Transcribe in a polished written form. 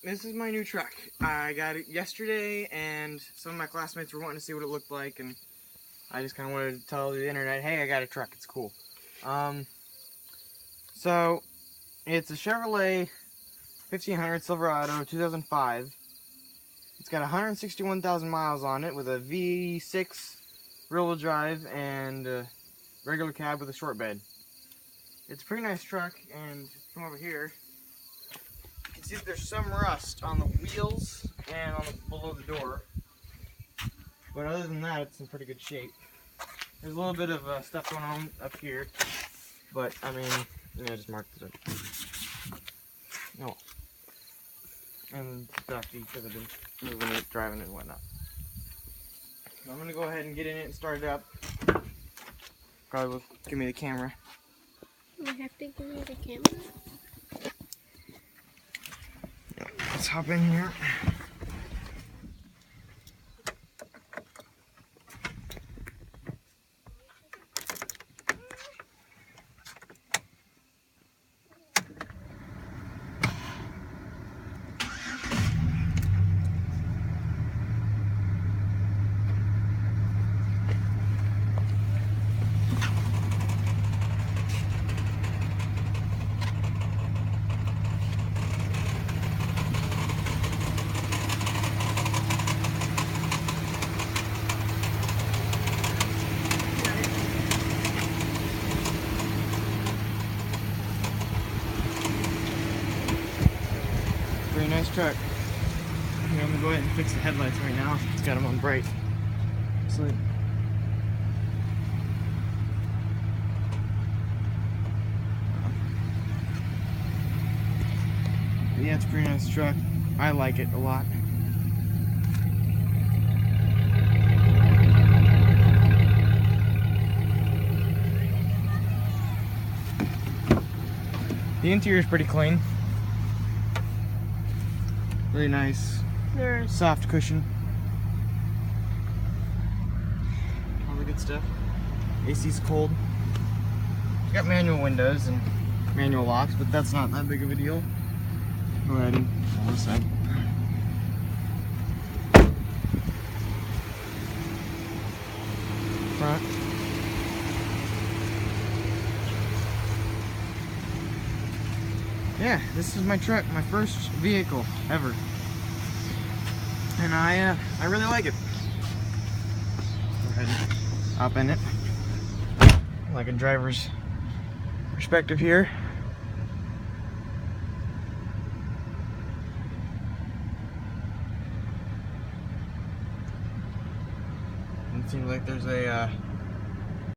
This is my new truck. I got it yesterday, and some of my classmates were wanting to see what it looked like, and I just kind of wanted to tell the internet, hey, I got a truck, it's cool. So, it's a Chevrolet 1500 Silverado 2005. It's got 161,000 miles on it with a V6 rear-wheel drive and a regular cab with a short bed. It's a pretty nice truck, and if you come over here, you can see that there's some rust on the wheels and on below the door. But other than that, it's in pretty good shape. There's a little bit of stuff going on up here, but I mean, yeah, just marked it up. No. And dusty because I've been moving it, driving it, and whatnot. So I'm gonna go ahead and get in it and start it up. Probably will give me the camera. I have to give you the camera. Let's hop in here. Very nice truck. Here, I'm gonna go ahead and fix the headlights right now. It's got them on bright. So, yeah, it's a pretty nice truck. I like it a lot. The interior is pretty clean. Really nice, soft cushion. All the good stuff. AC's cold. It's got manual windows and manual locks, but that's not that big of a deal. Go ahead and pull this up. Front. Yeah, this is my truck, my first vehicle ever, and I really like it. Go ahead and hop in it, like a driver's perspective here. It seems like there's a